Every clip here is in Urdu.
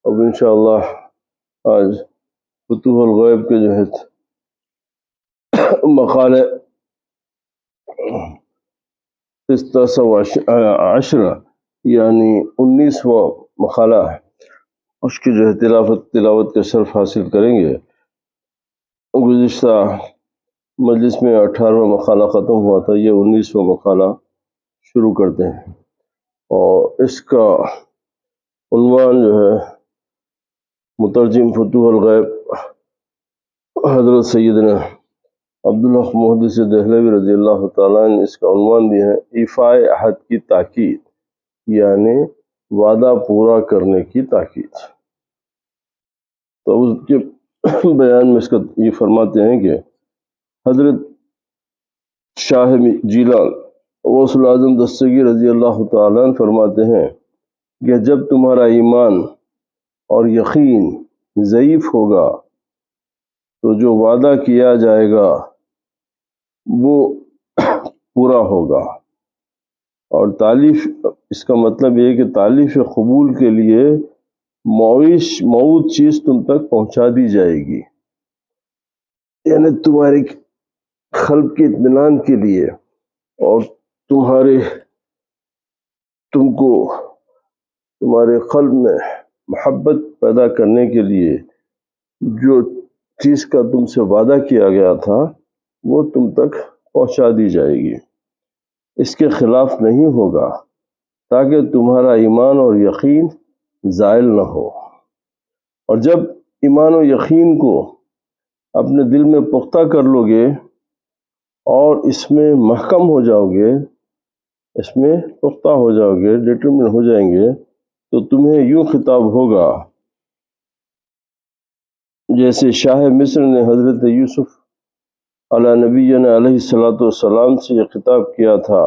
اب انشاءاللہ آج فتوح الغیب کے جو ہے مقالے 16 یعنی 19واں مقالہ ہے، اس کی جو ہے تلاوت کا شرف حاصل کریں گے۔ گزشتہ مجلس میں 18واں مقالہ ختم ہوا تھا، یہ 19واں مقالہ شروع کرتے ہیں، اور اس کا عنوان جو ہے مترجم فتوح الغیب حضرت سیدنا عبدالحق محدث دہلوی رضی اللہ تعالیٰ نے اس کا عنوان دیا ہے ایفائے عہد کی تاکید، یعنی وعدہ پورا کرنے کی تاکید۔ تو اس کے بیان میں اس کا یہ فرماتے ہیں کہ حضرت شاہ جیلان غوث العظم دستگیر رضی اللہ تعالیٰ عنہ فرماتے ہیں کہ جب تمہارا ایمان اور یقین ضعیف ہوگا تو جو وعدہ کیا جائے گا وہ پورا ہوگا، اور تالیف اس کا مطلب یہ ہے کہ تالیف قبول کے لیے موعود چیز تم تک پہنچا دی جائے گی، یعنی تمہارے قلب کے اطمینان کے لیے اور تمہارے قلب میں محبت پیدا کرنے کے لیے جو چیز کا تم سے وعدہ کیا گیا تھا وہ تم تک پہنچا دی جائے گی، اس کے خلاف نہیں ہوگا تاکہ تمہارا ایمان اور یقین زائل نہ ہو۔ اور جب ایمان و یقین کو اپنے دل میں پختہ کر لو گے اور اس میں محکم ہو جاؤ گے، اس میں پختہ ہو جاؤ گے، ڈٹرمن ہو جائیں گے، تو تمہیں یوں خطاب ہوگا جیسے شاہ مصر نے حضرت یوسف علی نبینا علیہ السلام سے یہ خطاب کیا تھا۔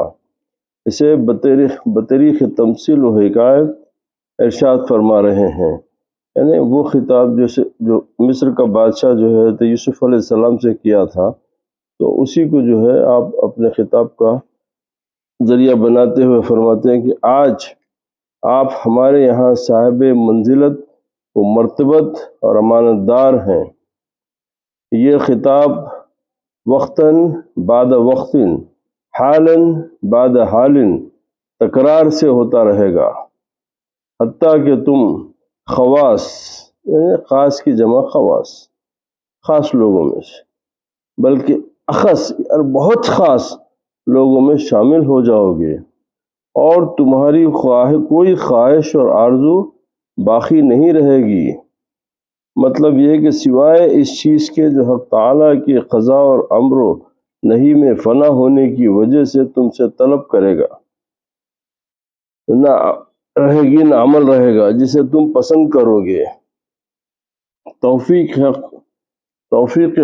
اسے بطریق تمثیل و حکایت ارشاد فرما رہے ہیں، یعنی وہ خطاب جو مصر کا بادشاہ جو ہے حضرت یوسف علیہ السلام سے کیا تھا، تو اسی کو جو ہے آپ اپنے خطاب کا ذریعہ بناتے ہوئے فرماتے ہیں کہ آج آپ ہمارے یہاں صاحب منزلت و مرتبت اور امانت دار ہیں۔ یہ خطاب وقتاً بعد وقتاً حالاً بعد حالٍ تکرار سے ہوتا رہے گا، حتیٰ کہ تم خواص، یعنی خاص کی جمع خواص، خاص لوگوں میں سے، بلکہ اخص اور بہت خاص لوگوں میں شامل ہو جاؤ گے، اور تمہاری کوئی خواہش اور آرزو باقی نہیں رہے گی۔ مطلب یہ کہ سوائے اس چیز کے جو حق تعالیٰ کی قضاء اور امر و نہی میں فنا ہونے کی وجہ سے تم سے طلب کرے گا، نہ رہے گی نہ عمل رہے گا جسے تم پسند کرو گے۔ توفیق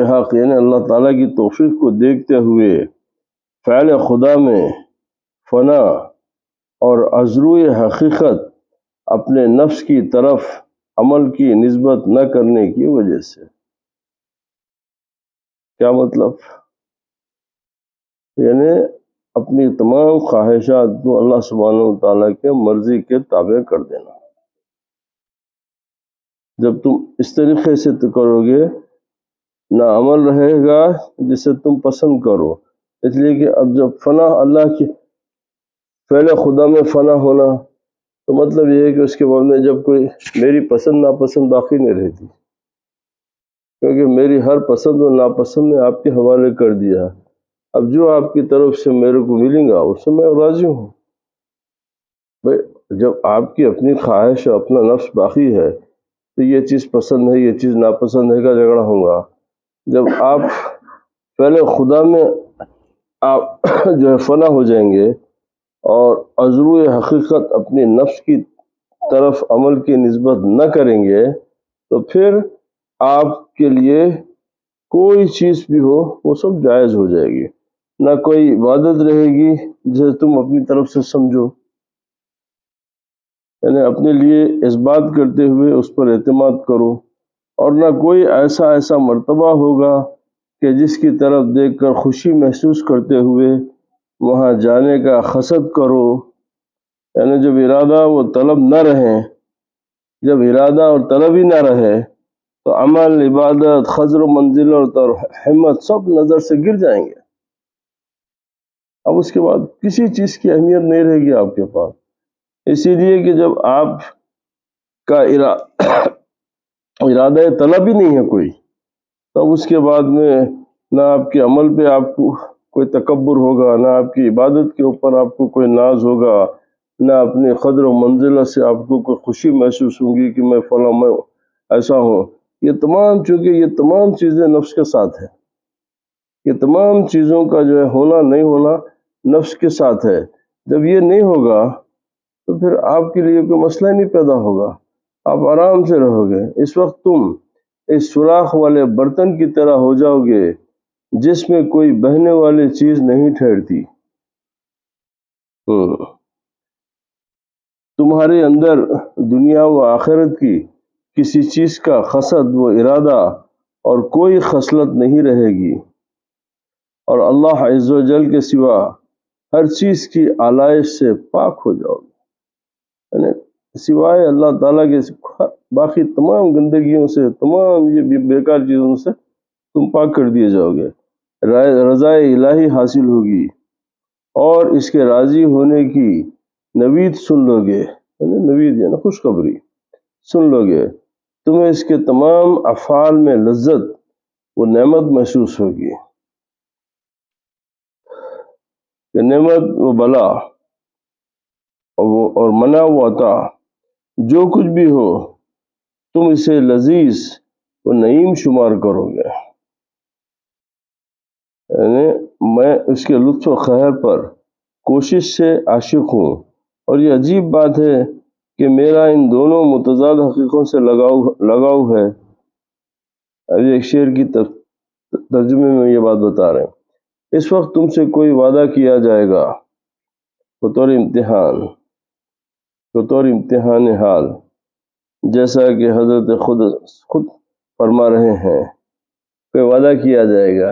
حق یعنی اللہ تعالیٰ کی توفیق کو دیکھتے ہوئے فعل خدا میں فنا اور عذروِ حقیقت اپنے نفس کی طرف عمل کی نسبت نہ کرنے کی وجہ سے۔ کیا مطلب؟ یعنی اپنی تمام خواہشات کو اللہ سبحانہ وتعالیٰ کے مرضی کے تابع کر دینا۔ جب تم اس طریقے سے کرو گے نہ عمل رہے گا جسے تم پسند کرو، اس لیے کہ اب جب فنا اللہ کی فعل خدا میں فنا ہونا تو مطلب یہ ہے کہ اس کے بعد میں جب کوئی میری پسند ناپسند باقی نہیں رہتی، کیونکہ میری ہر پسند و ناپسند نے آپ کے حوالے کر دیا۔ اب جو آپ کی طرف سے میرے کو ملیں گا اس سے میں راضی ہوں۔ جب آپ کی اپنی خواہش اور اپنا نفس باقی ہے تو یہ چیز پسند ہے یہ چیز ناپسند ہے کا جھگڑا ہوگا۔ جب آپ پہلے خدا میں آپ جو ہے فنا ہو جائیں گے اور عذروِ حقیقت اپنی نفس کی طرف عمل کی نسبت نہ کریں گے تو پھر آپ کے لیے کوئی چیز بھی ہو وہ سب جائز ہو جائے گی، نہ کوئی عبادت رہے گی جسے تم اپنی طرف سے سمجھو، یعنی اپنے لیے اس بات کرتے ہوئے اس پر اعتماد کرو، اور نہ کوئی ایسا مرتبہ ہوگا کہ جس کی طرف دیکھ کر خوشی محسوس کرتے ہوئے وہاں جانے کا قصد کرو، یعنی جب ارادہ وہ طلب نہ رہیں جب ارادہ اور طلب ہی نہ رہے تو عمل، عبادت، خضر و منزلت اور ہمت سب نظر سے گر جائیں گے۔ اب اس کے بعد کسی چیز کی اہمیت نہیں رہے گی آپ کے پاس۔ اسی لیے کہ جب آپ کا ارادہ طلب ہی نہیں ہے کوئی، تب اس کے بعد میں نہ آپ کے عمل پہ آپ کو کوئی تکبر ہوگا، نہ آپ کی عبادت کے اوپر آپ کو کوئی ناز ہوگا، نہ اپنی قدر و منزلت سے آپ کو کوئی خوشی محسوس ہوگی کہ میں فلاں، میں ایسا ہوں۔ چونکہ یہ تمام چیزیں نفس کے ساتھ ہے، یہ تمام چیزوں کا جو ہے ہونا نہیں ہونا نفس کے ساتھ ہے۔ جب یہ نہیں ہوگا تو پھر آپ کے لیے کوئی مسئلہ نہیں پیدا ہوگا، آپ آرام سے رہو گے۔ اس وقت تم اس سوراخ والے برتن کی طرح ہو جاؤ گے جس میں کوئی بہنے والی چیز نہیں ٹھہرتی۔ تمہارے اندر دنیا و آخرت کی کسی چیز کا قصد و ارادہ اور کوئی خصلت نہیں رہے گی، اور اللہ عز و جل کے سوا ہر چیز کی آلائش سے پاک ہو جاؤ گے، یعنی سوائے اللہ تعالیٰ کے باقی تمام گندگیوں سے، تمام یہ بیکار چیزوں سے تم پاک کر دیے جاؤ گے۔ رضا الہی حاصل ہوگی اور اس کے راضی ہونے کی نوید سن لو گے، یعنی نوید یعنی خوشخبری سن لو گے۔ تمہیں اس کے تمام افعال میں لذت و نعمت محسوس ہوگی، کہ نعمت و بلا اور منع و عطا جو کچھ بھی ہو تم اسے لذیذ و نعیم شمار کرو گے، یعنی میں اس کے لطف و خیر پر کوشش سے عاشق ہوں۔ اور یہ عجیب بات ہے کہ میرا ان دونوں متضاد حقیقتوں سے لگاؤ ہے۔ ابھی ایک شعر کی ترجمے میں یہ بات بتا رہے ہیں۔ اس وقت تم سے کوئی وعدہ کیا جائے گا بطور امتحان حال، جیسا کہ حضرت خود فرما رہے ہیں، کوئی وعدہ کیا جائے گا۔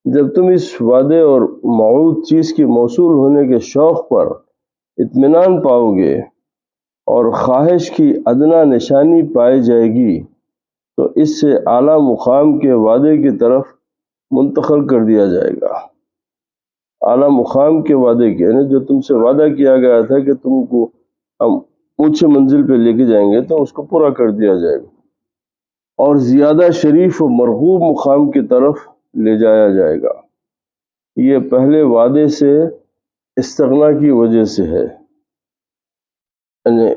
جب تم اس وعدے اور موعود چیز کی موصول ہونے کے شوق پر اطمینان پاؤ گے اور خواہش کی ادنا نشانی پائی جائے گی تو اس سے اعلیٰ مقام کے وعدے کی طرف منتقل کر دیا جائے گا۔ اعلیٰ مقام کے وعدے کے، یعنی جو تم سے وعدہ کیا گیا تھا کہ تم کو ہم اونچے منزل پہ لے کے جائیں گے، تو اس کو پورا کر دیا جائے گا اور زیادہ شریف و مرغوب مقام کی طرف لے جایا جائے گا۔ یہ پہلے وعدے سے استغنا کی وجہ سے ہے، یعنی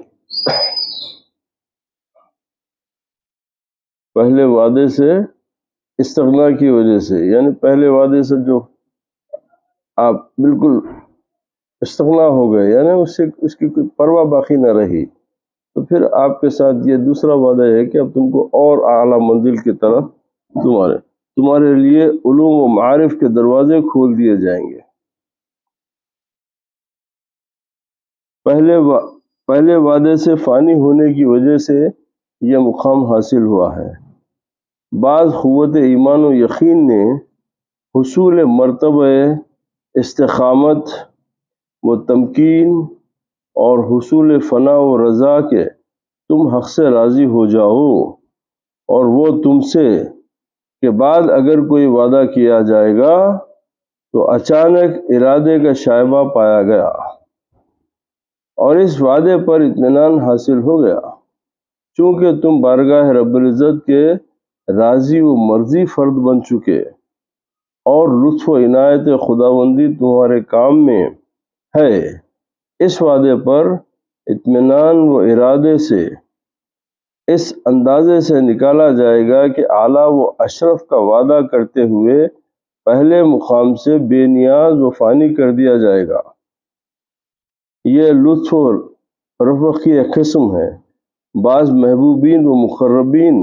پہلے وعدے سے استغنا کی وجہ سے، یعنی پہلے وعدے سے جو آپ بالکل استغنا ہو گئے، یعنی اس کی کوئی پرواہ باقی نہ رہی، تو پھر آپ کے ساتھ یہ دوسرا وعدہ ہے کہ اب تم کو اور اعلیٰ منزل کی طرف تمہارے لیے علوم و معارف کے دروازے کھول دیے جائیں گے۔ پہلے وعدے سے فانی ہونے کی وجہ سے یہ مقام حاصل ہوا ہے۔ بعض قوت ایمان و یقین نے حصول مرتبہ استقامت و تمکین اور حصول فنا و رضا کے تم حق سے راضی ہو جاؤ، اور وہ تم سے کے بعد اگر کوئی وعدہ کیا جائے گا تو اچانک ارادے کا شائبہ پایا گیا اور اس وعدے پر اطمینان حاصل ہو گیا، چونکہ تم بارگاہ رب العزت کے راضی و مرضی فرد بن چکے اور لطف و عنایت خداوندی تمہارے کام میں ہے۔ اس وعدے پر اطمینان و ارادے سے اس اندازے سے نکالا جائے گا کہ اعلیٰ و اشرف کا وعدہ کرتے ہوئے پہلے مقام سے بے نیاز و فانی کر دیا جائے گا۔ یہ لطف و رفق کی ایک قسم ہے۔ بعض محبوبین و مقربین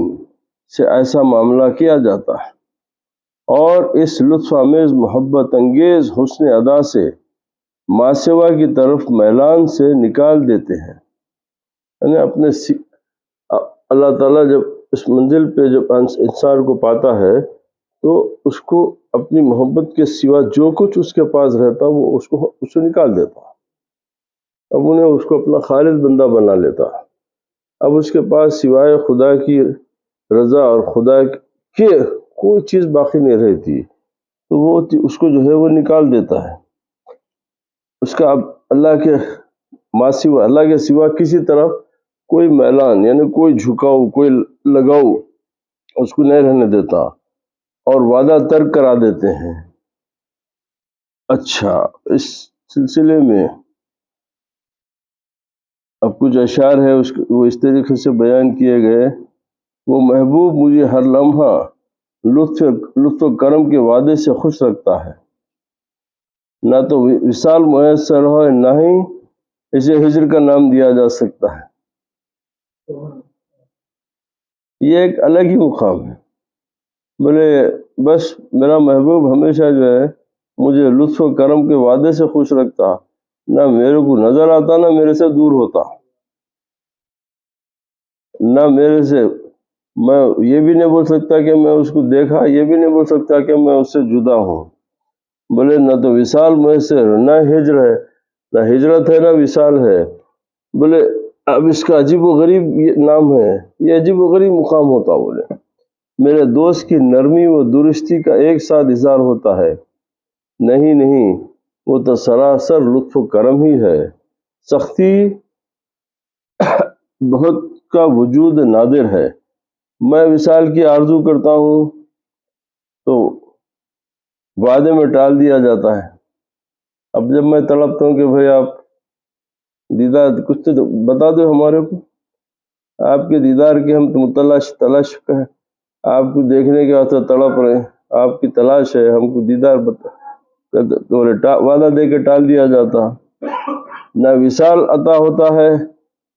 سے ایسا معاملہ کیا جاتا ہے اور اس لطف آمیز محبت انگیز حسن ادا سے ماسوا کی طرف میلان سے نکال دیتے ہیں، یعنی اپنے اللہ تعالیٰ جب اس منزل پہ جب انسان کو پاتا ہے تو اس کو اپنی محبت کے سوا جو کچھ اس کے پاس رہتا وہ اس کو نکال دیتا، اب انہیں اس کو اپنا خالص بندہ بنا لیتا۔ اب اس کے پاس سوائے خدا کی رضا اور خدا کے کوئی چیز باقی نہیں رہتی، تو وہ اس کو جو ہے وہ نکال دیتا ہے۔ اس کا اب اللہ کے سوا، اللہ کے سوا کسی طرف کوئی میلان یعنی کوئی جھکاؤ، کوئی لگاؤ اس کو نہیں رہنے دیتا، اور وعدہ ترک کرا دیتے ہیں۔ اچھا، اس سلسلے میں اب کچھ اشعار ہے وہ اس طریقے سے بیان کیے گئے: وہ محبوب مجھے ہر لمحہ لطف و کرم کے وعدے سے خوش رکھتا ہے، نہ تو وصال میسر ہو، نہ ہی اسے ہجر کا نام دیا جا سکتا ہے۔ یہ ایک الگ ہی مقام ہے۔ بولے بس میرا محبوب ہمیشہ جو ہے مجھے لطف و کرم کے وعدے سے خوش رکھتا، نہ میرے کو نظر آتا، نہ میرے سے دور ہوتا، نہ میرے سے، میں یہ بھی نہیں بول سکتا کہ میں اس کو دیکھا، یہ بھی نہیں بول سکتا کہ میں اس سے جدا ہوں۔ بولے نہ تو وصال میسر، نہ ہجر ہے، نہ ہجرت ہے، نہ وصال ہے۔ بولے اب اس کا عجیب و غریب یہ نام ہے، یہ عجیب و غریب مقام ہوتا۔ بولے میرے دوست کی نرمی و درستی کا ایک ساتھ اظہار ہوتا ہے، نہیں وہ تو سراسر لطف و کرم ہی ہے، سختی بہت کا وجود نادر ہے۔ میں وصال کی آرزو کرتا ہوں تو وعدے میں ٹال دیا جاتا ہے۔ اب جب میں تڑپتا ہوں کہ بھئی آپ دیدار کچھ تو بتا دو ہمارے کو، آپ کے دیدار کے ہم تو تلاش ہیں، آپ کو دیکھنے کے واسطے تڑپ رہے ہیں، آپ کی تلاش ہے، ہم کو دیدار وعدہ دے کے ٹال دیا جاتا، نہ وصال عطا ہوتا ہے،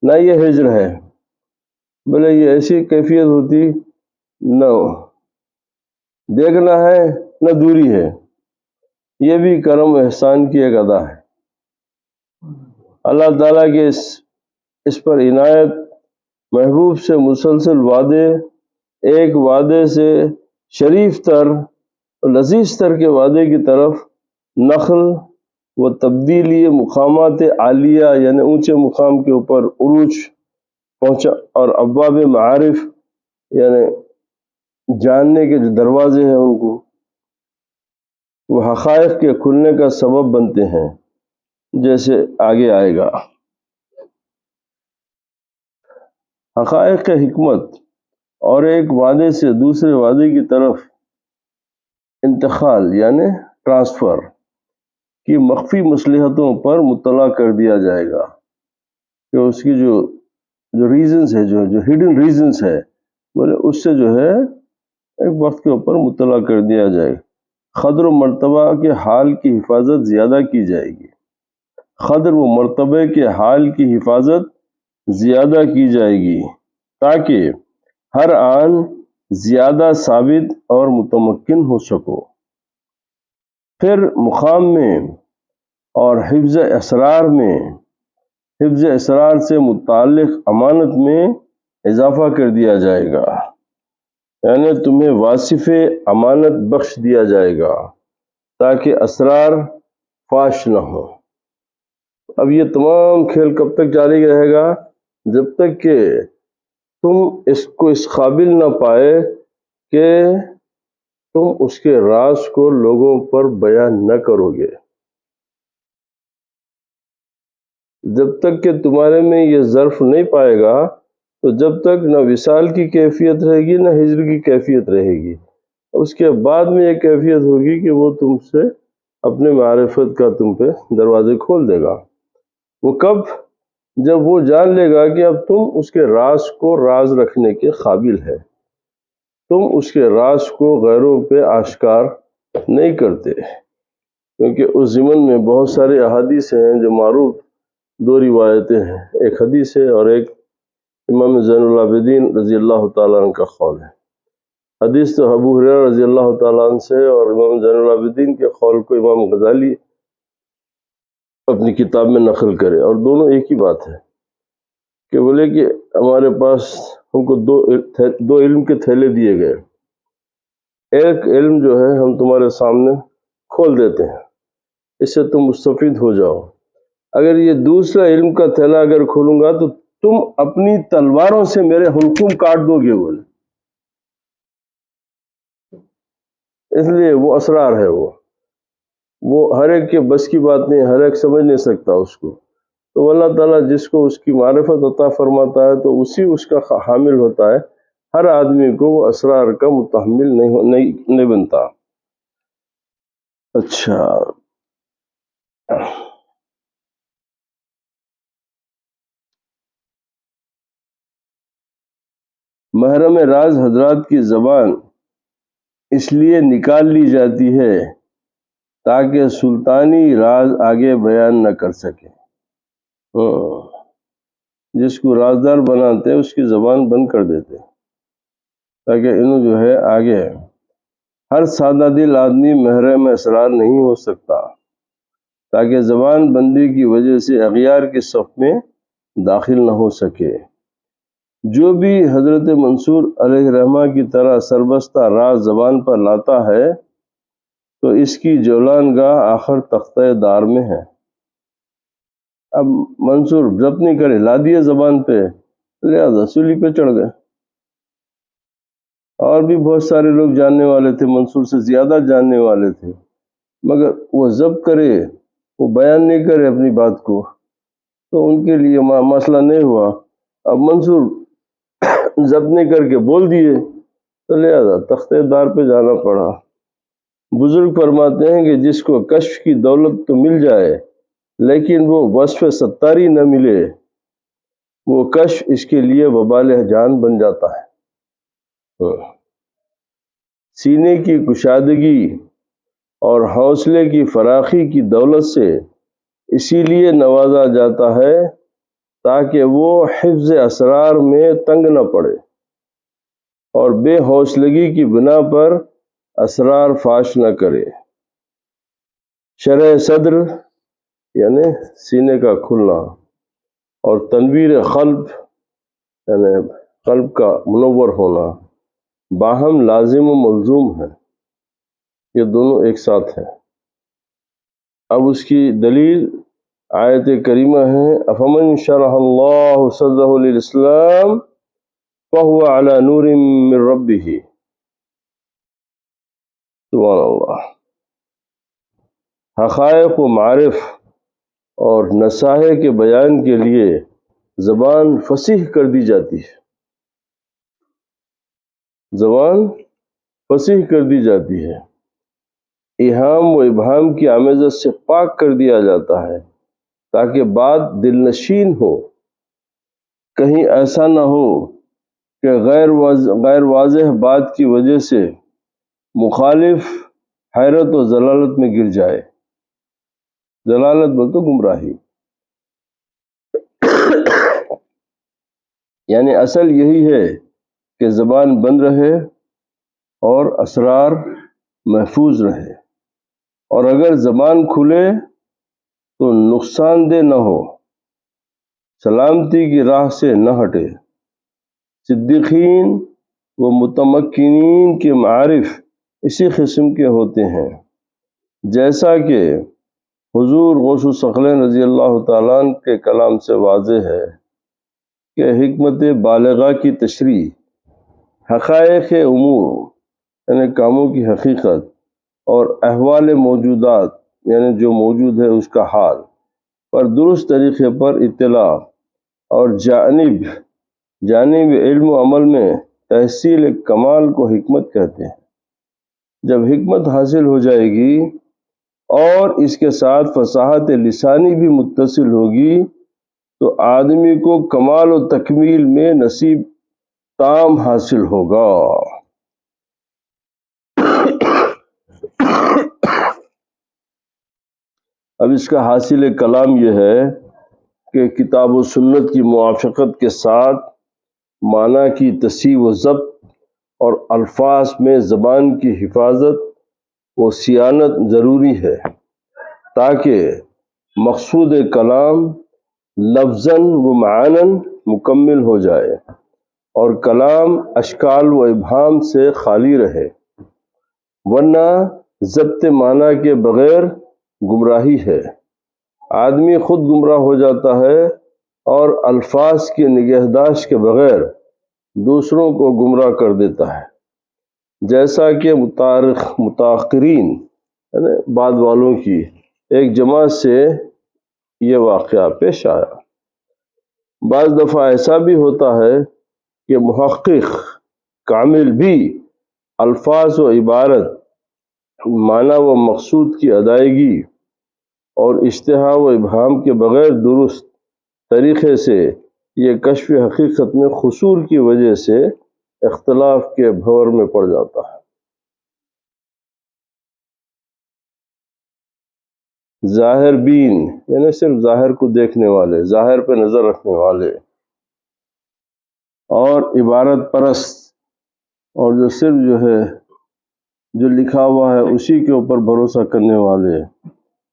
نہ یہ ہجر ہے۔ بولے یہ ایسی کیفیت ہوتی، نہ دیکھنا ہے نہ دوری ہے، یہ بھی کرم احسان کی ایک ادا ہے۔ اللہ تعالیٰ کے اس پر عنایت، محبوب سے مسلسل وعدے، ایک وعدے سے شریف تر لذیذ تر کے وعدے کی طرف نقل و تبدیلی، مقامات عالیہ یعنی اونچے مقام کے اوپر عروج پہنچا، اور ابواب معارف یعنی جاننے کے جو دروازے ہیں ان کو، وہ حقائق کے کھلنے کا سبب بنتے ہیں، جیسے آگے آئے گا۔ حقائق کی حکمت اور ایک وعدے سے دوسرے وعدے کی طرف انتقال یعنی ٹرانسفر کی مخفی مصلحتوں پر مطلع کر دیا جائے گا، کہ اس کی جو ریزنز ہے، جو ہڈن ریزنز ہے، بولے اس سے جو ہے ایک وقت کے اوپر مطلع کر دیا جائے گا۔ قدر و مرتبہ کے حال کی حفاظت زیادہ کی جائے گی، قدر و مرتبے کے حال کی حفاظت زیادہ کی جائے گی، تاکہ ہر آن زیادہ ثابت اور متمکن ہو سکو۔ پھر مقام میں اور حفظ اسرار سے متعلق امانت میں اضافہ کر دیا جائے گا، یعنی تمہیں واصف امانت بخش دیا جائے گا تاکہ اسرار فاش نہ ہو۔ اب یہ تمام کھیل کب تک جاری رہے گا؟ جب تک کہ تم اس قابل نہ پائے کہ تم اس کے راز کو لوگوں پر بیان نہ کرو گے، جب تک کہ تمہارے میں یہ ظرف نہیں پائے گا، تو جب تک نہ وصال کی کیفیت رہے گی، نہ ہجر کی کیفیت رہے گی۔ اس کے بعد میں یہ کیفیت ہوگی کہ وہ تم سے اپنے معرفت کا تم پہ دروازے کھول دے گا۔ وہ کب؟ جب وہ جان لے گا کہ اب تم اس کے راز کو راز رکھنے کے قابل ہے، تم اس کے راز کو غیروں پہ آشکار نہیں کرتے، کیونکہ اس ضمن میں بہت سارے احادیث ہیں جو معروف، دو روایتیں ہیں، ایک حدیث ہے اور ایک امام زین العابدین رضی اللہ تعالیٰ عنہ کا قول ہے۔ حدیث تو ابو ہریرہ رضی اللہ تعالیٰ عنہ سے، اور امام زین العابدین کے قول کو امام غزالی اپنی کتاب میں نقل کرے، اور دونوں ایک ہی بات ہے، کہ بولے کہ ہمارے پاس ہم کو دو علم کے تھیلے دیے گئے، ایک علم جو ہے ہم تمہارے سامنے کھول دیتے ہیں، اس سے تم مستفید ہو جاؤ۔ اگر یہ دوسرا علم کا تھیلا اگر کھولوں گا تو تم اپنی تلواروں سے میرے حلقوم کاٹ دو گے، اس لیے وہ اسرار ہے، وہ ہر ایک کے بس کی بات نہیں، ہر ایک سمجھ نہیں سکتا اس کو. تو اللہ تعالیٰ جس کو اس کی معرفت عطا فرماتا ہے تو اسی اس کا حامل ہوتا ہے. ہر آدمی کو وہ اسرار کا متحمل نہیں بنتا. اچھا، محرم راز حضرات کی زبان اس لیے نکال لی جاتی ہے تاکہ سلطانی راز آگے بیان نہ کر سکے. جس کو رازدار بناتے اس کی زبان بند کر دیتے تاکہ انہوں جو ہے آگے. ہر سادہ دل آدمی محرم اسرار نہیں ہو سکتا تاکہ زبان بندی کی وجہ سے اغیار کے صف میں داخل نہ ہو سکے. جو بھی حضرت منصور علیہ رحمہ کی طرح سربستہ راز زبان پر لاتا ہے تو اس کی جولان گاہ آخر تختہ دار میں ہے. اب منصور ضبط نہیں کرے، لا دیے زبان پہ، لہذا سولی پہ چڑھ گئے. اور بھی بہت سارے لوگ جاننے والے تھے، منصور سے زیادہ جاننے والے تھے، مگر وہ ضبط کرے، وہ بیان نہیں کرے اپنی بات کو، تو ان کے لیے مسئلہ نہیں ہوا. اب منصور ضبط نہیں کر کے بول دیے تو لہذا تختہ دار پہ جانا پڑا. بزرگ فرماتے ہیں کہ جس کو کشف کی دولت تو مل جائے لیکن وہ وصف ستاری نہ ملے، وہ کشف اس کے لیے وبال جان بن جاتا ہے. سینے کی کشادگی اور حوصلے کی فراخی کی دولت سے اسی لیے نوازا جاتا ہے تاکہ وہ حفظ اسرار میں تنگ نہ پڑے اور بے حوصلگی کی بنا پر اسرار فاش نہ کرے. شرح صدر یعنی سینے کا کھلنا اور تنویر قلب یعنی قلب کا منور ہونا باہم لازم و ملزوم ہے، یہ دونوں ایک ساتھ ہیں. اب اس کی دلیل آیت کریمہ ہے، افمن شرح اللہ صدرہ للاسلام فہو علی نور من ربہ. سبحان اللہ. حقائق و معارف اور نصائح کے بیان کے لیے زبان فصیح کر دی جاتی ہے، زبان فصیح کر دی جاتی ہے، ایہام و ابہام کی آمیزت سے پاک کر دیا جاتا ہے تاکہ بات دل نشین ہو. کہیں ایسا نہ ہو کہ غیر واضح بات کی وجہ سے مخالف حیرت و ضلالت میں گر جائے. ضلالت بول تو گمراہی، یعنی اصل یہی ہے کہ زبان بند رہے اور اسرار محفوظ رہے، اور اگر زبان کھلے تو نقصان دہ نہ ہو، سلامتی کی راہ سے نہ ہٹے. صدیقین و متمکنین کے معارف اسی قسم کے ہوتے ہیں، جیسا کہ حضور غوث ثقلین رضی اللہ تعالیٰ عنہ کے کلام سے واضح ہے کہ حکمت بالغہ کی تشریح حقائق امور یعنی کاموں کی حقیقت اور احوال موجودات یعنی جو موجود ہے اس کا حال پر درست طریقے پر اطلاع اور جانب علم و عمل میں تحصیل کمال کو حکمت کہتے ہیں. جب حکمت حاصل ہو جائے گی اور اس کے ساتھ فصاحت لسانی بھی متصل ہوگی تو آدمی کو کمال و تکمیل میں نصیب تام حاصل ہوگا. اب اس کا حاصل کلام یہ ہے کہ کتاب و سنت کی موافقت کے ساتھ معنی کی تصحیح و ضبط اور الفاظ میں زبان کی حفاظت و صیانت ضروری ہے تاکہ مقصود کلام لفظاً و معناً مکمل ہو جائے اور کلام اشکال و ابہام سے خالی رہے، ورنہ ضبط معنی کے بغیر گمراہی ہے. آدمی خود گمراہ ہو جاتا ہے اور الفاظ کی نگہداشت کے بغیر دوسروں کو گمراہ کر دیتا ہے، جیسا کہ متاخرین بعد والوں کی ایک جماعت سے یہ واقعہ پیش آیا۔ بعض دفعہ ایسا بھی ہوتا ہے کہ محقق کامل بھی الفاظ و عبارت، معنی و مقصود کی ادائیگی اور اشتہا و ابہام کے بغیر درست طریقے سے یہ کشف حقیقت میں قصور کی وجہ سے اختلاف کے بھور میں پڑ جاتا ہے۔ ظاہر بین یعنی صرف ظاہر کو دیکھنے والے، ظاہر پہ نظر رکھنے والے، اور عبارت پرست، اور جو صرف جو لکھا ہوا ہے اسی کے اوپر بھروسہ کرنے والے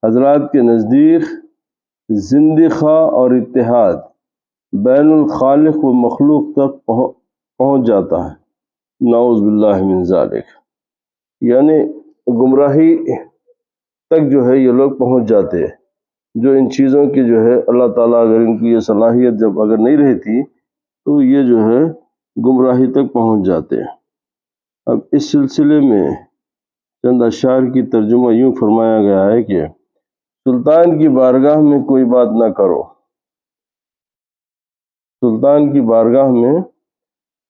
حضرات کے نزدیک زندقہ اور اتحاد بین الخالق و مخلوق تک پہنچ جاتا ہے، نعوذ باللہ من ذالک، یعنی گمراہی تک یہ لوگ پہنچ جاتے ہیں، جو ان چیزوں کی اللہ تعالیٰ اگر ان کی یہ صلاحیت جب اگر نہیں رہتی تو یہ گمراہی تک پہنچ جاتے ہیں۔ اب اس سلسلے میں چند اشعار کی ترجمہ یوں فرمایا گیا ہے کہ سلطان کی بارگاہ میں کوئی بات نہ کرو، سلطان کی بارگاہ میں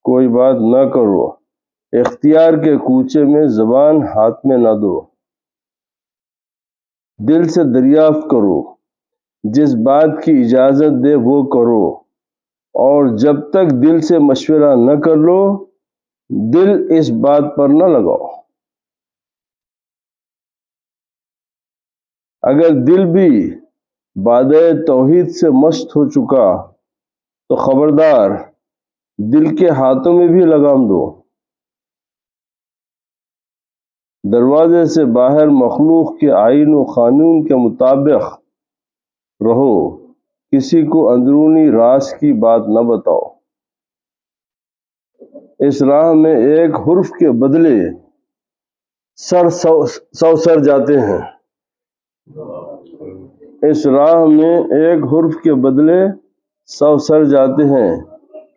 کوئی بات نہ کرو، اختیار کے کوچے میں زبان ہاتھ میں نہ دو، دل سے دریافت کرو، جس بات کی اجازت دے وہ کرو، اور جب تک دل سے مشورہ نہ کر لو دل اس بات پر نہ لگاؤ۔ اگر دل بھی بادئ توحید سے مست ہو چکا تو خبردار دل کے ہاتھوں میں بھی لگام دو۔ دروازے سے باہر مخلوق کے آئین و قانون کے مطابق رہو، کسی کو اندرونی راز کی بات نہ بتاؤ۔ اس راہ میں ایک حرف کے بدلے سو سر جاتے ہیں، اس راہ میں ایک حرف کے بدلے 100 سر جاتے ہیں،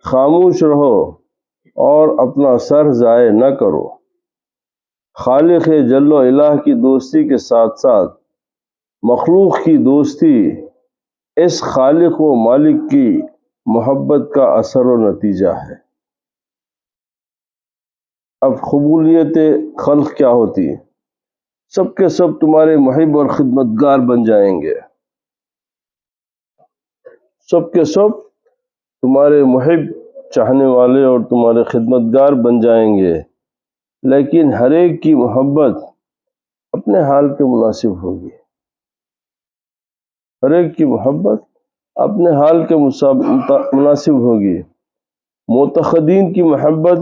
خاموش رہو اور اپنا سر ضائع نہ کرو۔ خالق جل و الہ کی دوستی کے ساتھ ساتھ مخلوق کی دوستی اس خالق و مالک کی محبت کا اثر و نتیجہ ہے۔ اب قبولیت خلق کیا ہوتی ہے؟ سب کے سب تمہارے محب اور خدمتگار بن جائیں گے، سب کے سب تمہارے محب چاہنے والے اور تمہارے خدمتگار بن جائیں گے، لیکن ہر ایک کی محبت اپنے حال کے مناسب ہوگی، ہر ایک کی محبت اپنے حال کے مناسب ہوگی۔ معتقدین کی محبت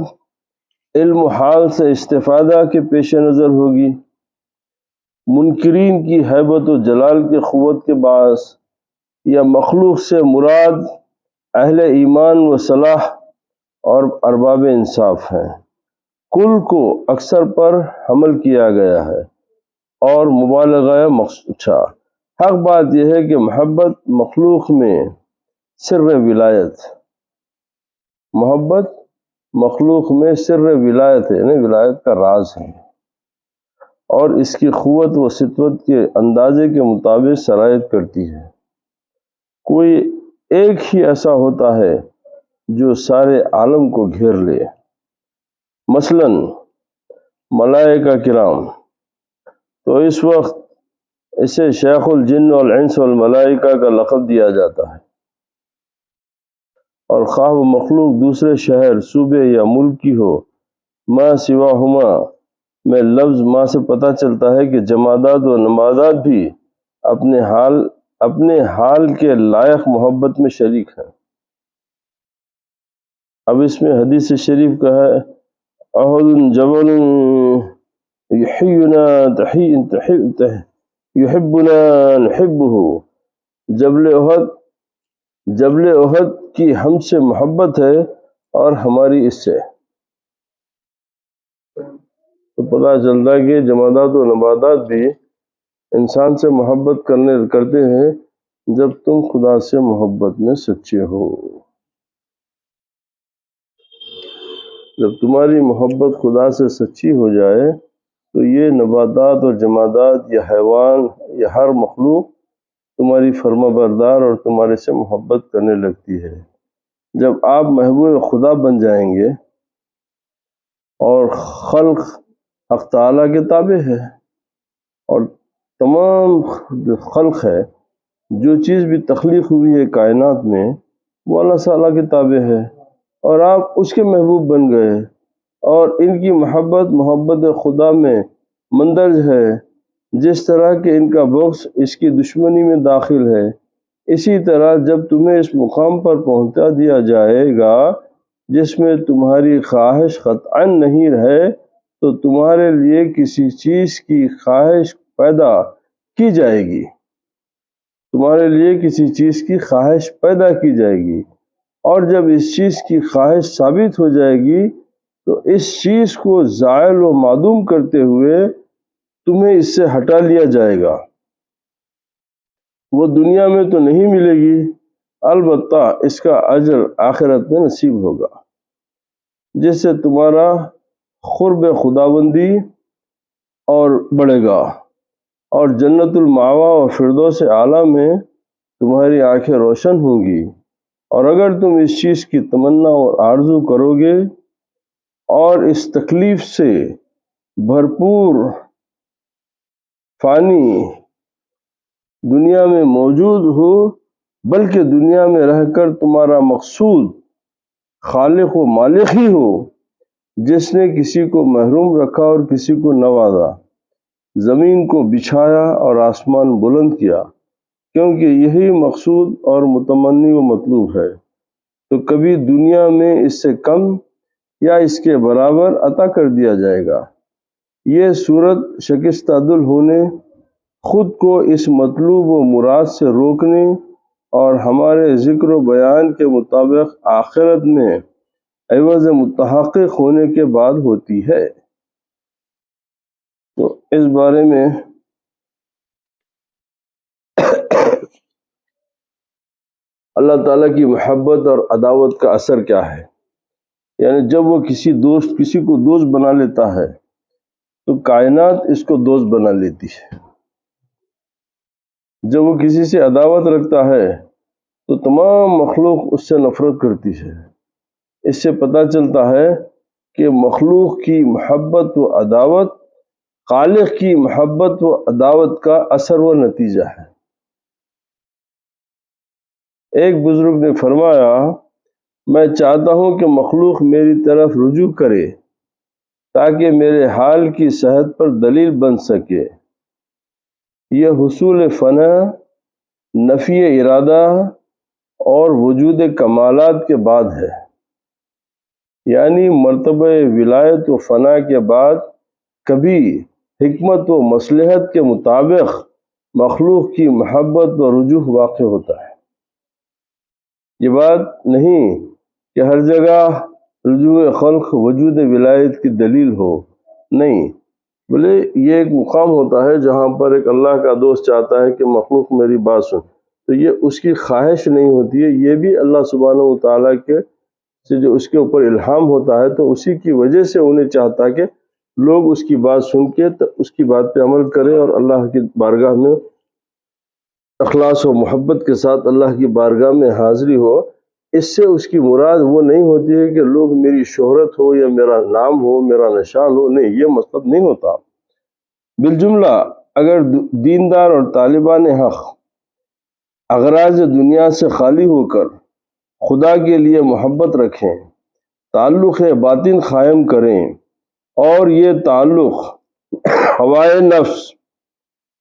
علم و حال سے استفادہ کے پیش نظر ہوگی، منکرین کی ہیبت و جلال کے قوت کے باعث، یا مخلوق سے مراد اہل ایمان و صلاح اور ارباب انصاف ہیں۔ کل کو اکثر پر حمل کیا گیا ہے اور مبالغہ مقصود۔ حق بات یہ ہے کہ محبت مخلوق میں سر ولایت، محبت مخلوق میں سر ولایت ہے، یعنی ولایت کا راز ہے، اور اس کی قوت و سطوت کے اندازے کے مطابق سرایت کرتی ہے۔ کوئی ایک ہی ایسا ہوتا ہے جو سارے عالم کو گھیر لے، مثلا ملائکہ کرام، تو اس وقت اسے شیخ الجن والانس والملائکہ کا لقب دیا جاتا ہے، اور خواہ و مخلوق دوسرے شہر، صوبے یا ملک کی ہو، ما سواہما میں لفظ ما سے پتہ چلتا ہے کہ جمادات و نباتات بھی اپنے حال کے لائق محبت میں شریک ہیں۔ اب اس میں حدیث شریف کا ہے احد جبل یحیینا یحبنا نحبہ، جبل احد کی ہم سے محبت ہے اور ہماری اس سے۔ تو پتہ چلتا ہے کہ جمادات و نباتات بھی انسان سے محبت کرتے ہیں، جب تم خدا سے محبت میں سچے ہو۔ جب تمہاری محبت خدا سے سچی ہو جائے تو یہ نباتات اور جمادات یا حیوان یا ہر مخلوق تمہاری فرما بردار اور تمہارے سے محبت کرنے لگتی ہے۔ جب آپ محبوب خدا بن جائیں گے اور خلق حق تعالیٰ کے تابع ہے، اور تمام خلق ہے، جو چیز بھی تخلیق ہوئی ہے کائنات میں وہ اللہ تعالیٰ کے تابع ہے، اور آپ اس کے محبوب بن گئے، اور ان کی محبت خدا میں مندرج ہے۔ جس طرح کہ ان کا بغض اس کی دشمنی میں داخل ہے، اسی طرح جب تمہیں اس مقام پر پہنچا دیا جائے گا جس میں تمہاری خواہش قطعاً نہیں رہے، تو تمہارے لیے کسی چیز کی خواہش پیدا کی جائے گی، تمہارے لیے کسی چیز کی خواہش پیدا کی جائے گی، اور جب اس چیز کی خواہش ثابت ہو جائے گی تو اس چیز کو زائل و معدوم کرتے ہوئے تمہیں اس سے ہٹا لیا جائے گا۔ وہ دنیا میں تو نہیں ملے گی، البتہ اس کا اجر آخرت میں نصیب ہوگا، جس سے تمہارا قرب خداوندی اور بڑھے گا، اور جنت المأویٰ و فردوس اعلیٰ میں تمہاری آنکھیں روشن ہوں گی۔ اور اگر تم اس چیز کی تمنا اور آرزو کرو گے اور اس تکلیف سے بھرپور فانی دنیا میں موجود ہو، بلکہ دنیا میں رہ کر تمہارا مقصود خالق و مالک ہی ہو، جس نے کسی کو محروم رکھا اور کسی کو نوازا، زمین کو بچھایا اور آسمان بلند کیا، کیونکہ یہی مقصود اور متمنی و مطلوب ہے، تو کبھی دنیا میں اس سے کم یا اس کے برابر عطا کر دیا جائے گا۔ یہ صورت شکستہ دل ہونے، خود کو اس مطلوب و مراد سے روکنے اور ہمارے ذکر و بیان کے مطابق آخرت میں عوض متحقق ہونے کے بعد ہوتی ہے۔ تو اس بارے میں اللہ تعالیٰ کی محبت اور عداوت کا اثر کیا ہے، یعنی جب وہ کسی کو دوست بنا لیتا ہے تو کائنات اس کو دوست بنا لیتی ہے، جب وہ کسی سے عداوت رکھتا ہے تو تمام مخلوق اس سے نفرت کرتی ہے۔ اس سے پتہ چلتا ہے کہ مخلوق کی محبت و عداوت خالق کی محبت و عداوت کا اثر و نتیجہ ہے۔ ایک بزرگ نے فرمایا، میں چاہتا ہوں کہ مخلوق میری طرف رجوع کرے تاکہ میرے حال کی صحت پر دلیل بن سکے۔ یہ حصول فنا، نفی ارادہ اور وجود کمالات کے بعد ہے، یعنی مرتبہ ولایت و فنا کے بعد کبھی حکمت و مصلحت کے مطابق مخلوق کی محبت و رجوع واقع ہوتا ہے۔ یہ بات نہیں کہ ہر جگہ رجوع خلق وجود ولایت کی دلیل ہو، نہیں، بلے یہ ایک مقام ہوتا ہے جہاں پر ایک اللہ کا دوست چاہتا ہے کہ مخلوق میری بات سن، تو یہ اس کی خواہش نہیں ہوتی ہے، یہ بھی اللہ سبحانہ و تعالیٰ کے سے جو اس کے اوپر الہام ہوتا ہے، تو اسی کی وجہ سے انہیں چاہتا کہ لوگ اس کی بات سن کے تو اس کی بات پہ عمل کریں اور اللہ کی بارگاہ میں اخلاص و محبت کے ساتھ اللہ کی بارگاہ میں حاضری ہو۔ اس سے اس کی مراد وہ نہیں ہوتی ہے کہ لوگ میری شہرت ہو یا میرا نام ہو، میرا نشان ہو، نہیں، یہ مطلب نہیں ہوتا۔ بالجملہ اگر دیندار اور طالبان حق اغراض دنیا سے خالی ہو کر خدا کے لیے محبت رکھیں، تعلق باطن قائم کریں، اور یہ تعلق ہوائے نفس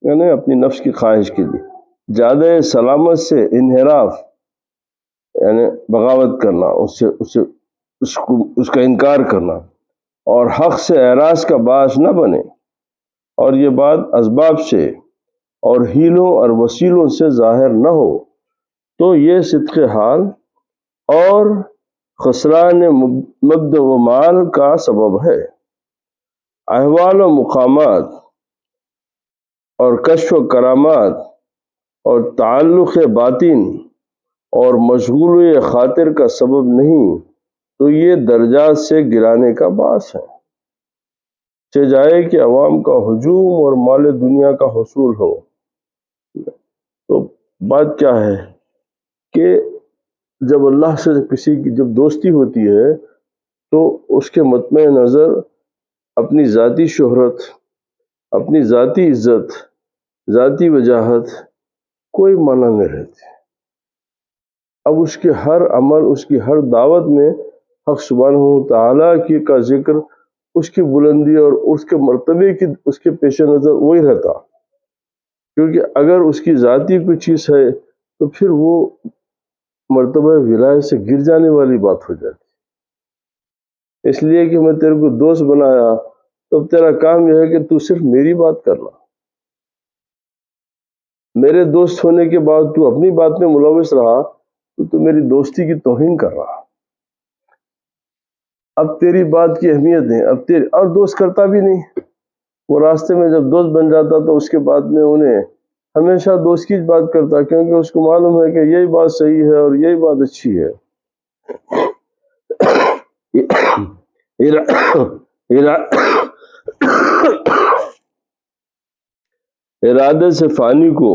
یعنی اپنی نفس کی خواہش کے لیے زیادہ سلامت سے انحراف یعنی بغاوت کرنا، اس کا انکار کرنا اور حق سے اعراض کا باعث نہ بنے، اور یہ بات اسباب سے اور حیلوں اور وسیلوں سے ظاہر نہ ہو، تو یہ صدق حال اور خسران مبدا و مال کا سبب ہے۔ احوال و مقامات اور کشف و کرامات اور تعلق باطن اور مشغول خاطر کا سبب نہیں تو یہ درجات سے گرانے کا باعث ہے۔ چہ جائے کہ عوام کا ہجوم اور مال دنیا کا حصول ہو۔ تو بات کیا ہے کہ جب اللہ سے کسی کی جب دوستی ہوتی ہے تو اس کے مطمع نظر اپنی ذاتی شہرت، اپنی ذاتی عزت، ذاتی وجاہت کوئی معنی نہیں رہتی۔ اب اس کے ہر عمل، اس کی ہر دعوت میں حق سبحانہ و تعالیٰ کی کا ذکر، اس کی بلندی اور اس کے مرتبے کی اس کے پیش نظر وہی رہتا، کیونکہ اگر اس کی ذاتی کوئی چیز ہے تو پھر وہ مرتبہ ولایت سے گر جانے والی بات ہو جاتی۔ اس لیے کہ میں تیرے کو دوست بنایا تو اب تیرا کام یہ ہے کہ تو صرف میری بات کرنا، میرے دوست ہونے کے بعد تو اپنی بات میں ملوث رہا تو میری دوستی کی توہین کر رہا۔ اب تیری بات کی اہمیت نہیں، اب تیری اور دوست کرتا بھی نہیں۔ وہ راستے میں جب دوست بن جاتا تو اس کے بعد میں انہیں ہمیشہ دوست کی بات کرتا، کیونکہ اس کو معلوم ہے کہ یہی بات صحیح ہے اور یہی بات اچھی ہے۔ ارادے سے فانی کو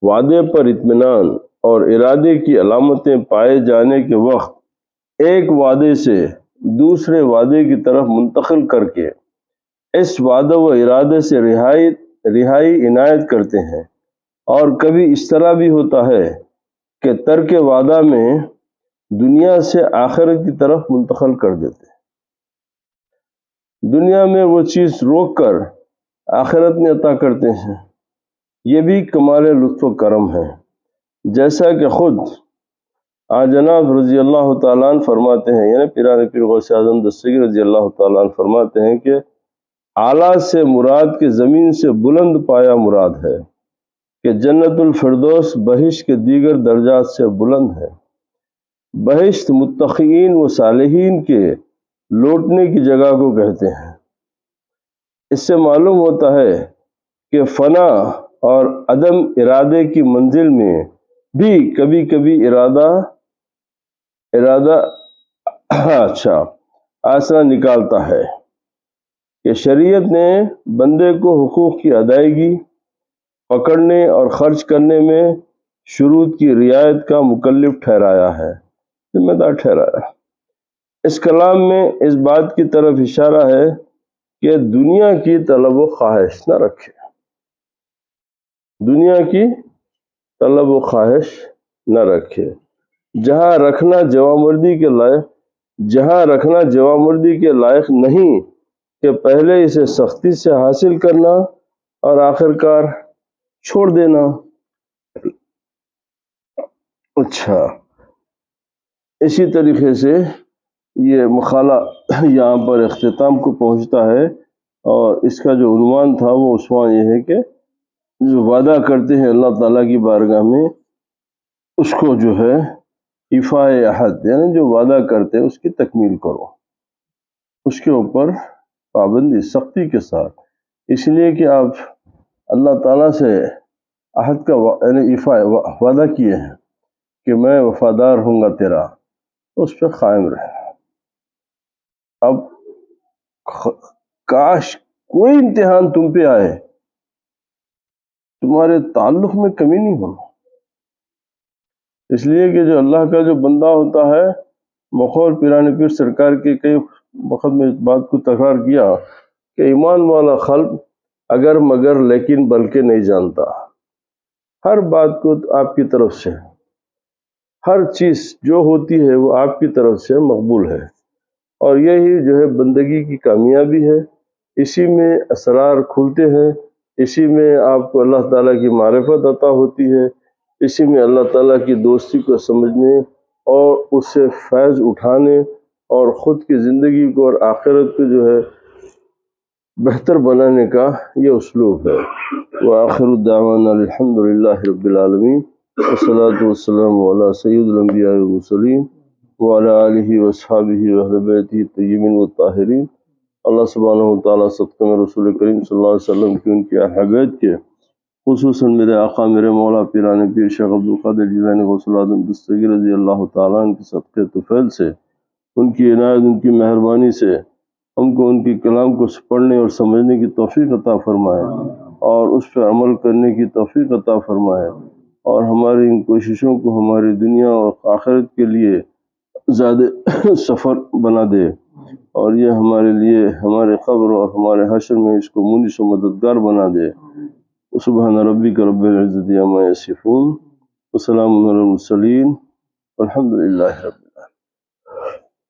وعدے پر اطمینان اور ارادے کی علامتیں پائے جانے کے وقت ایک وعدے سے دوسرے وعدے کی طرف منتقل کر کے اس وعدہ و ارادے سے رہائی عنایت کرتے ہیں، اور کبھی اس طرح بھی ہوتا ہے کہ ترک وعدہ میں دنیا سے آخرت کی طرف منتقل کر دیتے ہیں۔ دنیا میں وہ چیز روک کر آخرت میں عطا کرتے ہیں۔ یہ بھی کمال لطف و کرم ہے، جیسا کہ خود جناب رضی اللہ تعالیٰ عنہ فرماتے ہیں، یعنی پیران پیر غوث اعظم دستگیر رضی اللہ تعالیٰ عنہ فرماتے ہیں کہ اعلیٰ سے مراد کے زمین سے بلند پایا مراد ہے کہ جنت الفردوس بہشت کے دیگر درجات سے بلند ہے۔ بہشت متقین و صالحین کے لوٹنے کی جگہ کو کہتے ہیں۔ اس سے معلوم ہوتا ہے کہ فنا اور عدم ارادے کی منزل میں بھی کبھی کبھی ارادہ آسرا نکالتا ہے کہ شریعت نے بندے کو حقوق کی ادائیگی، پکڑنے اور خرچ کرنے میں شروط کی رعایت کا مکلف ٹھہرایا ہے، ذمہ دار ٹھہرایا۔ اس کلام میں اس بات کی طرف اشارہ ہے کہ دنیا کی طلب و خواہش نہ رکھے، دنیا کی طلب و خواہش نہ رکھے۔ جہاں رکھنا جوامردی کے لائق نہیں کہ پہلے اسے سختی سے حاصل کرنا اور آخر کار چھوڑ دینا۔ اچھا، اسی طریقے سے یہ مقالہ یہاں پر اختتام کو پہنچتا ہے، اور اس کا جو عنوان تھا وہ عنوان یہ ہے کہ جو وعدہ کرتے ہیں اللہ تعالیٰ کی بارگاہ میں اس کو جو ہے ایفاء عہد، یعنی جو وعدہ کرتے ہیں اس کی تکمیل کرو، اس کے اوپر پابندی سختی کے ساتھ، اس لیے کہ آپ اللہ تعالیٰ سے عہد کا یعنی ایفاء وعدہ کیے ہیں کہ میں وفادار ہوں گا تیرا، اس پہ قائم رہے۔ اب کاش کوئی امتحان تم پہ آئے، تمہارے تعلق میں کمی نہیں ہونا، اس لیے کہ جو اللہ کا جو بندہ ہوتا ہے، بقول پیران پیر سرکار کے کئی وقت میں اس بات کو تکرار کیا کہ ایمان والا خلق اگر مگر لیکن بلکہ نہیں جانتا، ہر بات کو آپ کی طرف سے، ہر چیز جو ہوتی ہے وہ آپ کی طرف سے مقبول ہے، اور یہی جو ہے بندگی کی کامیابی ہے، اسی میں اسرار کھلتے ہیں، اسی میں آپ کو اللہ تعالیٰ کی معرفت عطا ہوتی ہے، اسی میں اللہ تعالیٰ کی دوستی کو سمجھنے اور اس سے فیض اٹھانے اور خود کی زندگی کو اور آخرت کو جو ہے بہتر بنانے کا یہ اسلوب ہے۔ وآخر دعوانا الحمد للہ رب العالمین، والصلاة والسلام علی سید الانبیاء والمرسلین وعلی آلہ واصحابہ واہل بیتہ الطیبین الطاہرین۔ اللہ سبحانہ وتعالیٰ صدقہ میں رسول کریم صلی اللہ علیہ وسلم کی ان کی اہل بیت کے خصوصاً میرے آقا میرے مولا پیران پیر شیخ عبدالقادر جیلانی غوث العظم دستگیر رضی اللہ تعالیٰ عنہ کے صدقے طفیل سے، ان کی عنایت ان کی مہربانی سے ہم کو ان کی کلام کو پڑھنے اور سمجھنے کی توفیق عطا فرمائے اور اس پر عمل کرنے کی توفیق عطا فرمائے، اور ہماری ان کوششوں کو ہماری دنیا اور آخرت کے لیے زیادہ سفر بنا دے، اور یہ ہمارے لیے ہمارے قبر اور ہمارے حشر میں اس کو مونس و مددگار بنا دے۔ سبحان ربک رب العزت عما یصفون وسلام علی المرسلین والحمد للہ رب